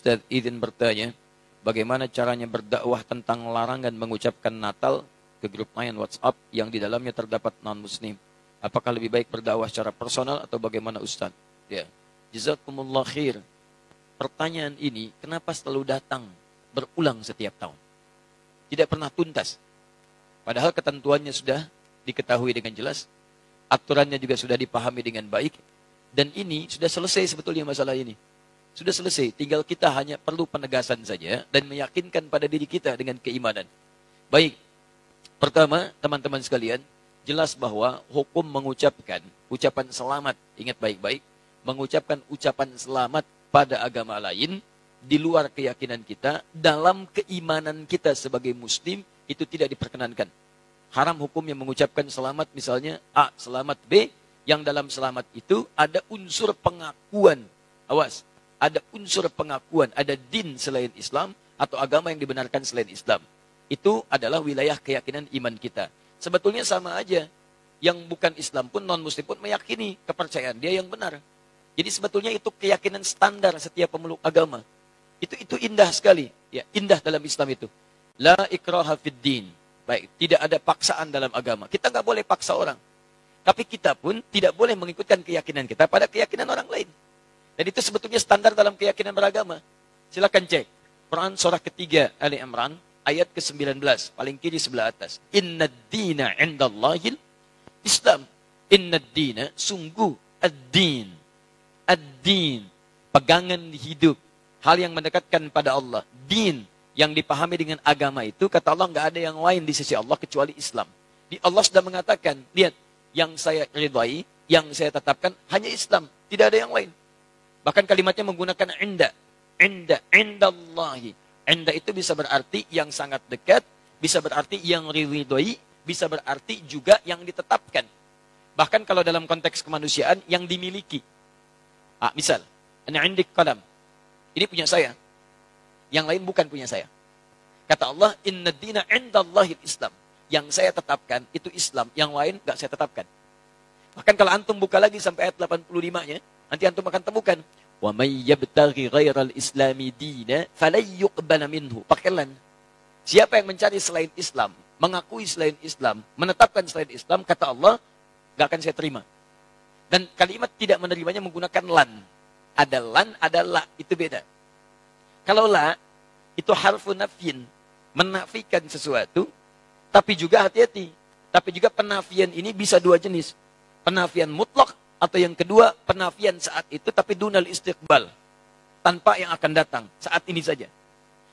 Ustaz izin bertanya, bagaimana caranya berdakwah tentang larangan mengucapkan Natal ke grup lain WhatsApp yang di dalamnya terdapat non-muslim? Apakah lebih baik berdakwah secara personal atau bagaimana Ustaz? Ya. Jazakumullah khair. Pertanyaan ini kenapa selalu datang berulang setiap tahun? Tidak pernah tuntas. Padahal ketentuannya sudah diketahui dengan jelas, aturannya juga sudah dipahami dengan baik, dan ini sudah selesai sebetulnya masalah ini. Sudah selesai, tinggal kita hanya perlu penegasan saja dan meyakinkan pada diri kita dengan keimanan. Baik, pertama teman-teman sekalian, jelas bahwa hukum mengucapkan ucapan selamat, ingat baik-baik, mengucapkan ucapan selamat pada agama lain, di luar keyakinan kita, dalam keimanan kita sebagai muslim, itu tidak diperkenankan. Haram hukumnya mengucapkan selamat misalnya A, selamat B, yang dalam selamat itu ada unsur pengakuan. Awas, ada unsur pengakuan, ada din selain Islam, atau agama yang dibenarkan selain Islam. Itu adalah wilayah keyakinan iman kita. Sebetulnya sama aja. Yang bukan Islam pun, non-muslim pun meyakini kepercayaan dia yang benar. Jadi sebetulnya itu keyakinan standar setiap pemeluk agama. Itu indah sekali. Ya, indah dalam Islam itu. La ikraha fid din. Baik, tidak ada paksaan dalam agama. Kita nggak boleh paksa orang. Tapi kita pun tidak boleh mengikutkan keyakinan kita pada keyakinan orang lain. Dan itu sebetulnya standar dalam keyakinan beragama. Silakan cek. Quran surah ketiga Ali Imran ayat ke-19, paling kiri sebelah atas. Inna dina indallahil Islam. Inna dina, sungguh ad-din. Ad-din, pegangan hidup. Hal yang mendekatkan pada Allah. Din, yang dipahami dengan agama itu, kata Allah, nggak ada yang lain di sisi Allah kecuali Islam. Di Allah sudah mengatakan, lihat, yang saya ridhai, yang saya tetapkan, hanya Islam. Tidak ada yang lain. Bahkan kalimatnya menggunakan inda. Indallahi. Inda itu bisa berarti yang sangat dekat, bisa berarti yang ridhai, bisa berarti juga yang ditetapkan. Bahkan kalau dalam konteks kemanusiaan, yang dimiliki. Misal, ana indik qalam. Ini punya saya. Yang lain bukan punya saya. Kata Allah, inna dina indallahil Islam. Yang saya tetapkan, itu Islam. Yang lain, nggak saya tetapkan. Bahkan kalau antum buka lagi sampai ayat 85-nya, nanti antum akan temukan, wa may yabtaghi ghairal islami dina falan yuqbala minhu. Pakai lan. Siapa yang mencari selain Islam, mengakui selain Islam, menetapkan selain Islam, kata Allah, nggak akan saya terima. Dan kalimat tidak menerimanya menggunakan lan. Ada lan, ada la, itu beda. Kalau la, itu harfu nafyin, menafikan sesuatu, tapi juga hati-hati. Tapi juga penafian ini bisa dua jenis. Penafian mutlak, atau yang kedua, penafian saat itu, tapi dunal istiqbal. Tanpa yang akan datang, saat ini saja.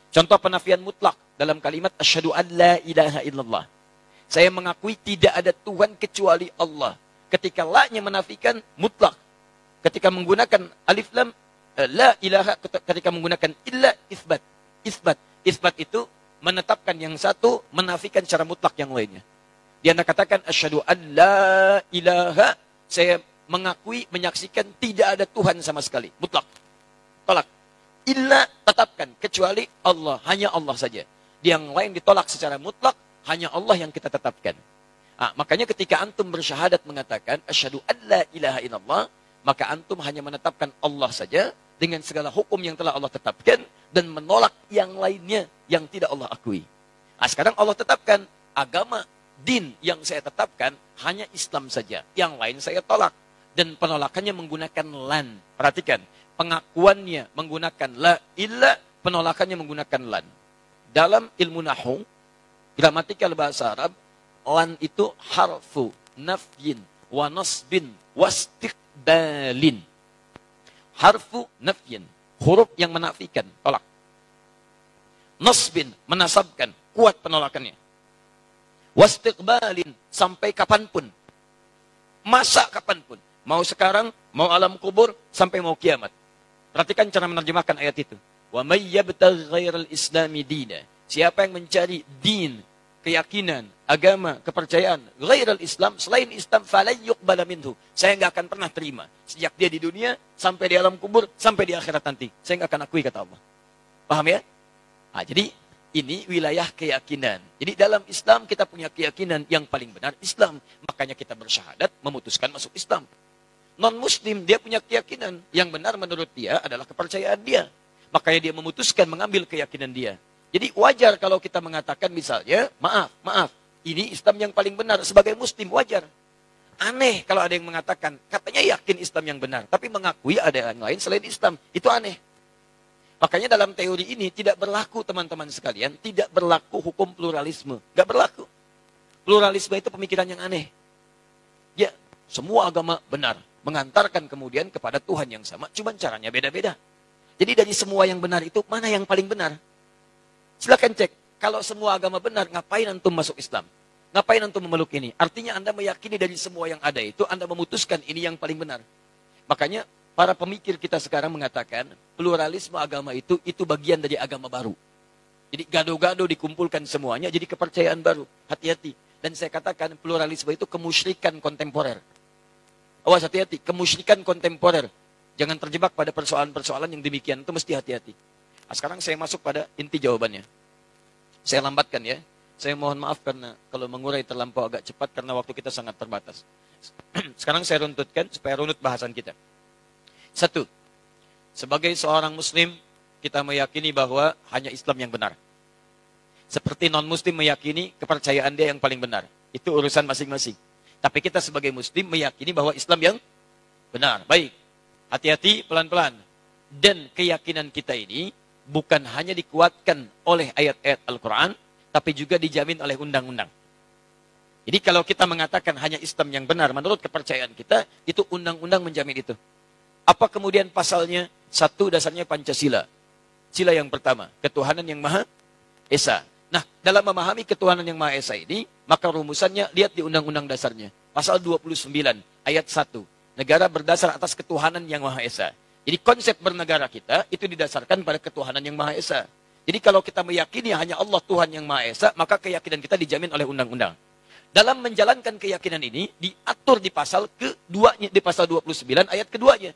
Contoh penafian mutlak dalam kalimat, asyhadu an la ilaha illallah. Saya mengakui tidak ada Tuhan kecuali Allah. Ketika la-nya menafikan, mutlak. Ketika menggunakan alif lam, la ilaha, ketika menggunakan illa, isbat. Isbat itu menetapkan yang satu, menafikan secara mutlak yang lainnya. Dia katakan, asyhadu an la ilaha, saya mengakui, menyaksikan tidak ada Tuhan sama sekali. Mutlak. Tolak. Illa, tetapkan. Kecuali Allah. Hanya Allah saja. Yang lain ditolak secara mutlak, hanya Allah yang kita tetapkan. Makanya ketika antum bersyahadat mengatakan, asyhadu an la ilaha illallah, maka antum hanya menetapkan Allah saja, dengan segala hukum yang telah Allah tetapkan, dan menolak yang lainnya yang tidak Allah akui. Sekarang Allah tetapkan, agama, din yang saya tetapkan, hanya Islam saja. Yang lain saya tolak. Dan penolakannya menggunakan lan. Perhatikan, pengakuannya menggunakan la illa, penolakannya menggunakan lan. Dalam ilmu nahwu, gramatikal bahasa Arab, lan itu harfu nafyin wa nasbin wastiqbalin. Harfu nafyin, huruf yang menafikan, tolak. Nasbin, menasabkan, kuat penolakannya. Wastiqbalin, sampai kapanpun. Masa kapanpun. Mau sekarang, mau alam kubur, sampai mau kiamat. Perhatikan cara menerjemahkan ayat itu. Wa may yabtaghi ghairal islami dina. Siapa yang mencari din, keyakinan, agama, kepercayaan, ghairal Islam, selain Islam, falan yuqbala minhu. Saya nggak akan pernah terima. Sejak dia di dunia, sampai di alam kubur, sampai di akhirat nanti. Saya nggak akan akui, kata Allah. Paham ya? Jadi, ini wilayah keyakinan. Jadi dalam Islam, kita punya keyakinan yang paling benar, Islam. Makanya kita bersyahadat, memutuskan masuk Islam. Non-Muslim, dia punya keyakinan. Yang benar menurut dia adalah kepercayaan dia. Makanya dia memutuskan mengambil keyakinan dia. Jadi wajar kalau kita mengatakan misalnya, maaf, ini Islam yang paling benar. Sebagai Muslim wajar. Aneh kalau ada yang mengatakan, katanya yakin Islam yang benar. Tapi mengakui ada yang lain selain Islam. Itu aneh. Makanya dalam teori ini tidak berlaku teman-teman sekalian. Tidak berlaku hukum pluralisme. Nggak berlaku. Pluralisme itu pemikiran yang aneh. Ya, semua agama benar. Mengantarkan kemudian kepada Tuhan yang sama. Cuma caranya beda-beda. Jadi dari semua yang benar itu, mana yang paling benar? Silakan cek. Kalau semua agama benar, ngapain antum masuk Islam? Ngapain antum memeluk ini? Artinya Anda meyakini dari semua yang ada itu, Anda memutuskan ini yang paling benar. Makanya para pemikir kita sekarang mengatakan, pluralisme agama itu bagian dari agama baru. Jadi gado-gado dikumpulkan semuanya, jadi kepercayaan baru. Hati-hati. Dan saya katakan pluralisme itu kemusyrikan kontemporer. Awas hati-hati, kemusyrikan kontemporer. Jangan terjebak pada persoalan-persoalan yang demikian, itu mesti hati-hati. Nah, sekarang saya masuk pada inti jawabannya. Saya lambatkan ya. Saya mohon maaf karena kalau mengurai terlampau agak cepat karena waktu kita sangat terbatas. Sekarang saya runtutkan supaya runut bahasan kita. 1. Sebagai seorang Muslim, kita meyakini bahwa hanya Islam yang benar. Seperti non-Muslim meyakini kepercayaan dia yang paling benar. Itu urusan masing-masing. Tapi kita sebagai Muslim meyakini bahwa Islam yang benar. Baik. Hati-hati, pelan-pelan. Dan keyakinan kita ini bukan hanya dikuatkan oleh ayat-ayat Al-Quran, tapi juga dijamin oleh undang-undang. Jadi kalau kita mengatakan hanya Islam yang benar, menurut kepercayaan kita, itu undang-undang menjamin itu. Apa kemudian pasalnya? 1, dasarnya Pancasila. Sila yang pertama, ketuhanan yang Maha Esa. Nah, dalam memahami ketuhanan yang Maha Esa ini, maka rumusannya lihat di undang-undang dasarnya. Pasal 29, ayat 1. Negara berdasar atas ketuhanan yang Maha Esa. Jadi konsep bernegara kita itu didasarkan pada ketuhanan yang Maha Esa. Jadi kalau kita meyakini hanya Allah Tuhan yang Maha Esa, maka keyakinan kita dijamin oleh undang-undang. Dalam menjalankan keyakinan ini, diatur di pasal keduanya, di pasal 29 ayat keduanya.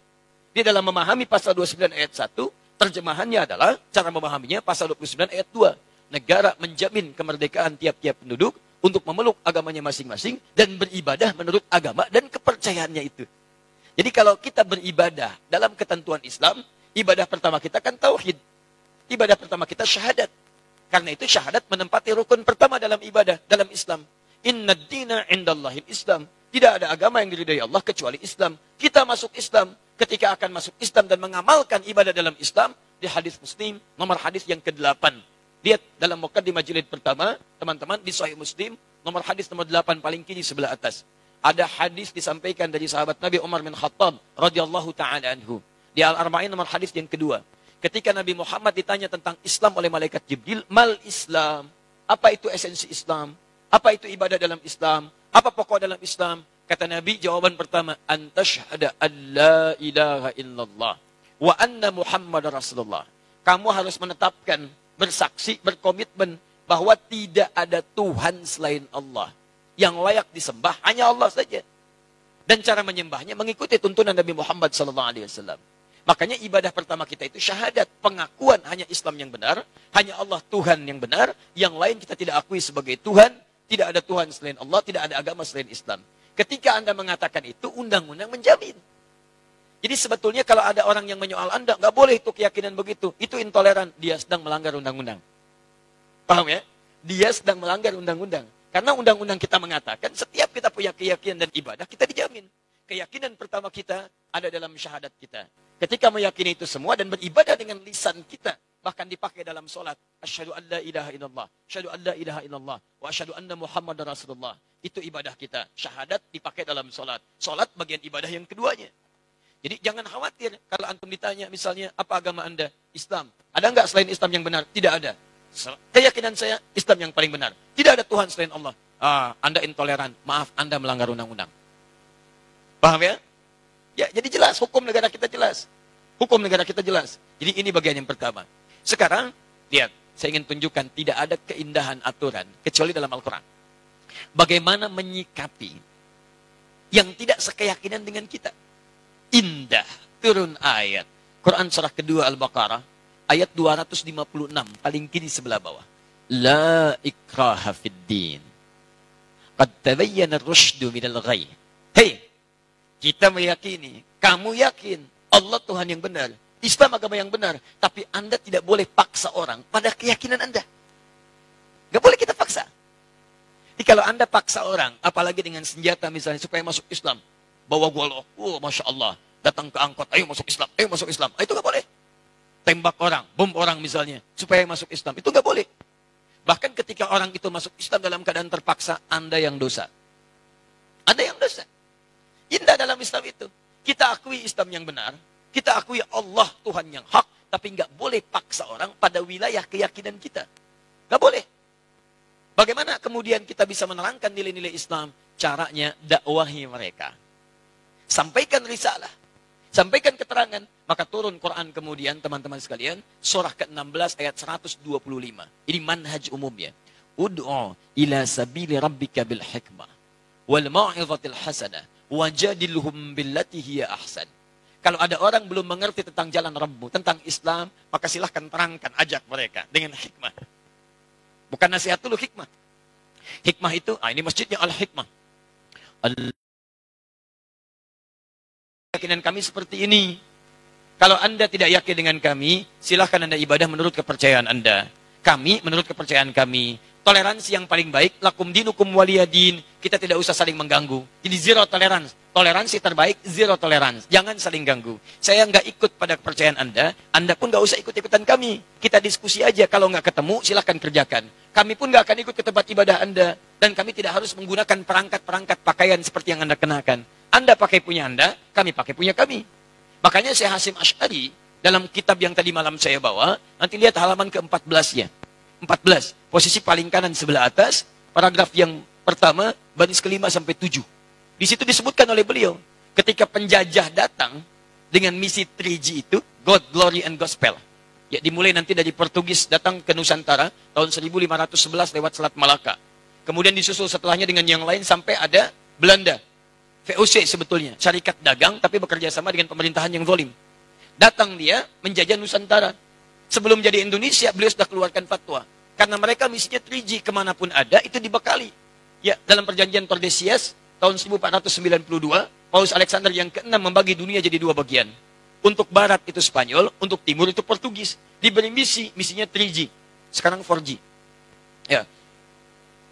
Di dalam memahami pasal 29 ayat 1, terjemahannya adalah, cara memahaminya pasal 29 ayat 2. Negara menjamin kemerdekaan tiap-tiap penduduk untuk memeluk agamanya masing-masing dan beribadah menurut agama dan kepercayaannya itu. Jadi kalau kita beribadah dalam ketentuan Islam, ibadah pertama kita kan tauhid. Ibadah pertama kita syahadat. Karena itu syahadat menempati rukun pertama dalam ibadah, dalam Islam. Inna dina indallahil Islam. Tidak ada agama yang diridhai Allah kecuali Islam. Kita masuk Islam. Ketika akan masuk Islam dan mengamalkan ibadah dalam Islam, di hadis Muslim, nomor hadis yang ke-8. Lihat dalam muqaddimah jilid pertama, teman-teman, di Sahih Muslim, nomor hadis nomor 8 paling kiri sebelah atas. Ada hadis disampaikan dari sahabat Nabi Umar bin Khattab radhiyallahu taala anhu. Di Al-Arba'in nomor hadis yang kedua. Ketika Nabi Muhammad ditanya tentang Islam oleh malaikat Jibril, mal Islam? Apa itu esensi Islam? Apa itu ibadah dalam Islam? Apa pokok dalam Islam? Kata Nabi, jawaban pertama, antashhada an la ilaha illallah wa anna Muhammad Rasulullah. Kamu harus menetapkan, bersaksi, berkomitmen bahwa tidak ada Tuhan selain Allah. Yang layak disembah hanya Allah saja. Dan cara menyembahnya mengikuti tuntunan Nabi Muhammad SAW. Makanya ibadah pertama kita itu syahadat. Pengakuan hanya Islam yang benar. Hanya Allah Tuhan yang benar. Yang lain kita tidak akui sebagai Tuhan. Tidak ada Tuhan selain Allah. Tidak ada agama selain Islam. Ketika Anda mengatakan itu, undang-undang menjamin. Jadi sebetulnya kalau ada orang yang menyoal Anda, nggak boleh itu keyakinan begitu. Itu intoleran. Dia sedang melanggar undang-undang. Paham ya? Dia sedang melanggar undang-undang. Karena undang-undang kita mengatakan setiap kita punya keyakinan dan ibadah, kita dijamin. Keyakinan pertama kita ada dalam syahadat kita. Ketika meyakini itu semua dan beribadah dengan lisan kita, bahkan dipakai dalam solat. Asyhadu an la ilaha illallah, asyhadu an la ilaha illallah, wa asyhadu anna Muhammad Rasulullah. Itu ibadah kita. Syahadat dipakai dalam solat. Solat bagian ibadah yang keduanya. Jadi jangan khawatir kalau antum ditanya misalnya, apa agama Anda? Islam. Ada enggak selain Islam yang benar? Tidak ada. Keyakinan saya, Islam yang paling benar. Tidak ada Tuhan selain Allah. Anda intoleran. Maaf, Anda melanggar undang-undang. Paham ya? Ya, jadi jelas. Hukum negara kita jelas. Hukum negara kita jelas. Jadi ini bagian yang pertama. Sekarang, lihat. Saya ingin tunjukkan tidak ada keindahan aturan. Kecuali dalam Al-Quran. Bagaimana menyikapi yang tidak sekeyakinan dengan kita. Indah. Turun ayat. Quran surah kedua Al-Baqarah. Ayat 256, paling kiri sebelah bawah. La ikraha fid din. Qad tabayyana ar-rusydu minal ghayy. Hei, kita meyakini, kamu yakin Allah Tuhan yang benar. Islam agama yang benar. Tapi Anda tidak boleh paksa orang pada keyakinan Anda. Nggak boleh kita paksa. Jadi kalau Anda paksa orang, apalagi dengan senjata misalnya, supaya masuk Islam. Bawa golok, Masya Allah. Datang ke angkot, ayo masuk Islam, ayo masuk Islam. Itu nggak boleh. Tembak orang, bom orang misalnya, supaya masuk Islam. Itu nggak boleh. Bahkan ketika orang itu masuk Islam dalam keadaan terpaksa, Anda yang dosa. Anda yang dosa. Indah dalam Islam itu. Kita akui Islam yang benar, kita akui Allah Tuhan yang hak, tapi nggak boleh paksa orang pada wilayah keyakinan kita. Nggak boleh. Bagaimana kemudian kita bisa menerangkan nilai-nilai Islam? Caranya dakwahi mereka. Sampaikan risalah. Sampaikan keterangan. Maka turun Quran kemudian, teman-teman sekalian, surah ke-16 ayat 125. Ini manhaj umumnya. Ud'u ila sabili rabbika bil hikmah wal mau'izatil hasanah wajadilhum billati hiya ahsan. Kalau ada orang belum mengerti tentang jalan Rabbmu, tentang Islam, maka silahkan terangkan, ajak mereka dengan hikmah. Bukan nasihat dulu, hikmah. Hikmah itu, ini masjidnya al-hikmah. Keyakinan kami seperti ini. Kalau Anda tidak yakin dengan kami, silahkan Anda ibadah menurut kepercayaan Anda. Kami menurut kepercayaan kami. Toleransi yang paling baik, lakum dinukum waliyadin. Kita tidak usah saling mengganggu. Jadi zero tolerance. Toleransi terbaik, zero tolerance. Jangan saling ganggu. Saya nggak ikut pada kepercayaan Anda pun nggak usah ikut-ikutan kami. Kita diskusi aja. Kalau nggak ketemu, silahkan kerjakan. Kami pun nggak akan ikut ke tempat ibadah Anda. Dan kami tidak harus menggunakan perangkat-perangkat pakaian seperti yang Anda kenakan. Anda pakai punya Anda, kami pakai punya kami. Makanya Syekh Hasim Asy'ari, dalam kitab yang tadi malam saya bawa, nanti lihat halaman ke-14-nya. 14, posisi paling kanan sebelah atas, paragraf yang pertama, baris ke-5 sampai 7. Di situ disebutkan oleh beliau, ketika penjajah datang dengan misi 3G itu, God, Glory, and Gospel. Ya, dimulai nanti dari Portugis datang ke Nusantara, tahun 1511 lewat Selat Malaka. Kemudian disusul setelahnya dengan yang lain sampai ada Belanda. VOC sebetulnya, syarikat dagang, tapi bekerja sama dengan pemerintahan yang zalim. Datang dia menjajah Nusantara. Sebelum jadi Indonesia, beliau sudah keluarkan fatwa. Karena mereka misinya 3G, kemanapun ada, itu dibekali. Ya, dalam perjanjian Tordesillas, tahun 1492, Paus Alexander yang ke-6 membagi dunia jadi 2 bagian. Untuk barat itu Spanyol, untuk timur itu Portugis. Diberi misinya 3G. Sekarang 4G. Ya.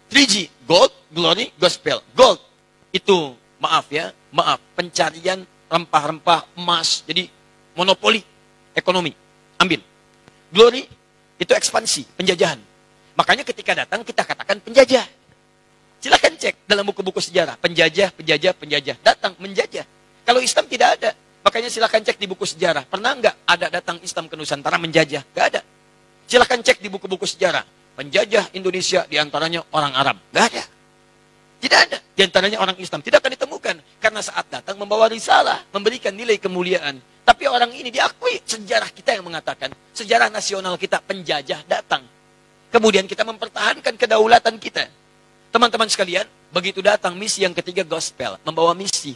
3G, Gold, Glory, Gospel. Gold, itu, maaf, pencarian rempah-rempah, emas, jadi monopoli ekonomi. Ambil. Glory, itu ekspansi, penjajahan. Makanya ketika datang, kita katakan penjajah. Silahkan cek dalam buku-buku sejarah. Penjajah. Datang, menjajah. Kalau Islam tidak ada. Makanya silahkan cek di buku sejarah. Pernah nggak ada datang Islam ke Nusantara menjajah? Nggak ada. Silahkan cek di buku-buku sejarah. Penjajah Indonesia diantaranya orang Arab. Nggak ada. Tidak ada. Diantaranya orang Islam. Tidak akan ditemukan. Karena saat datang membawa risalah. Memberikan nilai kemuliaan. Tapi orang ini diakui. Sejarah kita yang mengatakan. Sejarah nasional kita penjajah datang. Kemudian kita mempertahankan kedaulatan kita. Teman-teman sekalian, begitu datang misi yang ketiga, gospel. Membawa misi.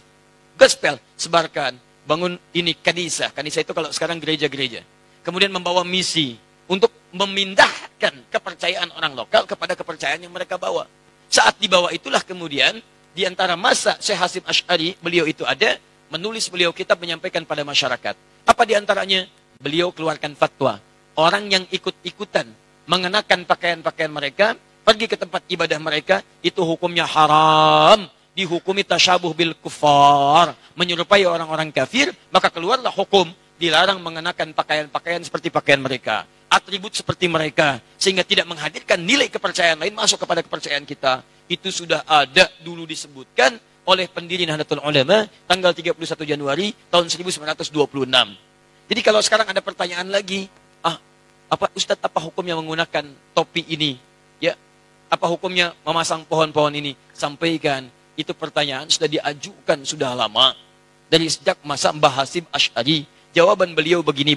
Gospel, sebarkan. Bangun ini kanisa. Kanisa itu kalau sekarang gereja-gereja. Kemudian membawa misi. Untuk memindahkan kepercayaan orang lokal kepada kepercayaan yang mereka bawa. Saat dibawa itulah kemudian, di antara masa Syekh Hasim Asy'ari, beliau itu ada, menulis beliau kitab menyampaikan pada masyarakat. Apa di antaranya? Beliau keluarkan fatwa. Orang yang ikut-ikutan mengenakan pakaian-pakaian mereka, pergi ke tempat ibadah mereka, itu hukumnya haram. Dihukumi tasyabuh bil kufar. Menyerupai orang-orang kafir, maka keluarlah hukum. Dilarang mengenakan pakaian-pakaian seperti pakaian mereka. Atribut seperti mereka. Sehingga tidak menghadirkan nilai kepercayaan lain masuk kepada kepercayaan kita. Itu sudah ada dulu disebutkan oleh pendiri Nahdlatul Ulama tanggal 31 Januari tahun 1926. Jadi kalau sekarang ada pertanyaan lagi, apa Ustadz, apa hukumnya menggunakan topi ini? Ya, apa hukumnya memasang pohon-pohon ini? Sampaikan, itu pertanyaan sudah diajukan sudah lama dari sejak masa Mbah Hasim Asy'ari. Jawaban beliau begini.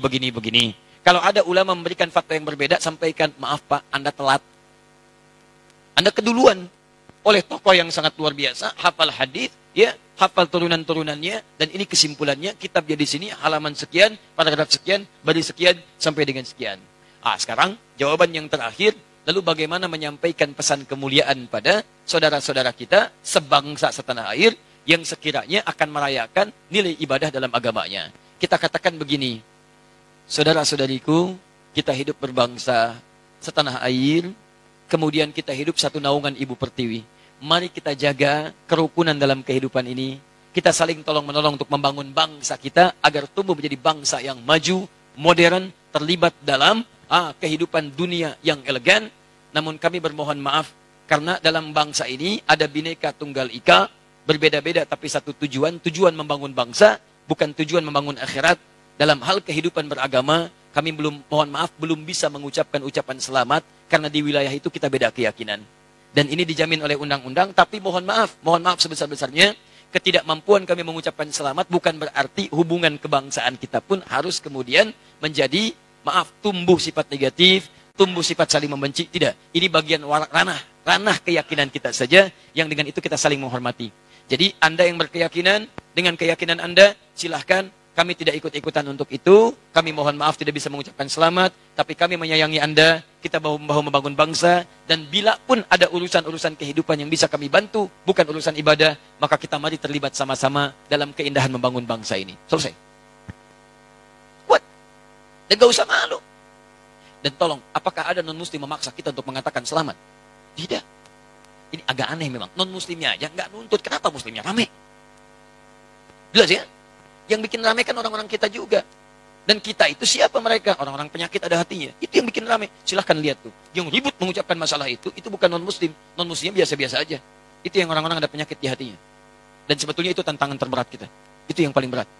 Kalau ada ulama memberikan fatwa yang berbeda, sampaikan, maaf Pak, Anda telat. Anda keduluan oleh tokoh yang sangat luar biasa, hafal hadis, ya, hafal turunan-turunannya, dan ini kesimpulannya, kitabnya di sini, halaman sekian, paragraf sekian, baris sekian, sampai dengan sekian. Sekarang jawaban yang terakhir, lalu bagaimana menyampaikan pesan kemuliaan pada saudara-saudara kita sebangsa setanah air yang sekiranya akan merayakan nilai ibadah dalam agamanya. Kita katakan begini, Saudara-saudariku, kita hidup berbangsa setanah air, kemudian kita hidup satu naungan Ibu Pertiwi. Mari kita jaga kerukunan dalam kehidupan ini. Kita saling tolong-menolong untuk membangun bangsa kita agar tumbuh menjadi bangsa yang maju, modern, terlibat dalam kehidupan dunia yang elegan. Namun kami bermohon maaf karena dalam bangsa ini ada Bhinneka Tunggal Ika, berbeda-beda tapi satu tujuan, tujuan membangun bangsa, bukan tujuan membangun akhirat. Dalam hal kehidupan beragama, kami mohon maaf, belum bisa mengucapkan ucapan selamat karena di wilayah itu kita beda keyakinan. Dan ini dijamin oleh undang-undang, tapi mohon maaf sebesar-besarnya, ketidakmampuan kami mengucapkan selamat bukan berarti hubungan kebangsaan kita pun harus kemudian menjadi, tumbuh sifat negatif, tumbuh sifat saling membenci. Tidak, ini bagian ranah keyakinan kita saja, yang dengan itu kita saling menghormati. Jadi Anda yang berkeyakinan, dengan keyakinan Anda, silahkan. Kami tidak ikut-ikutan untuk itu. Kami mohon maaf tidak bisa mengucapkan selamat. Tapi kami menyayangi Anda. Kita bahu-membahu membangun bangsa. Dan bila pun ada urusan-urusan kehidupan yang bisa kami bantu, bukan urusan ibadah, maka kita mari terlibat sama-sama dalam keindahan membangun bangsa ini. Selesai. Kuat. Dan gak usah malu. Dan tolong, apakah ada non-muslim memaksa kita untuk mengatakan selamat? Tidak. Ini agak aneh memang. Non-muslimnya aja nggak nuntut. Kenapa muslimnya rame? Jelas ya? Yang bikin rame kan orang-orang kita juga. Dan kita itu siapa mereka? Orang-orang penyakit ada hatinya. Itu yang bikin rame. Silahkan lihat tuh. Yang ribut mengucapkan masalah itu bukan non-muslim. Non-muslimnya biasa-biasa aja. Itu yang orang-orang ada penyakit di hatinya. Dan sebetulnya itu tantangan terberat kita. Itu yang paling berat.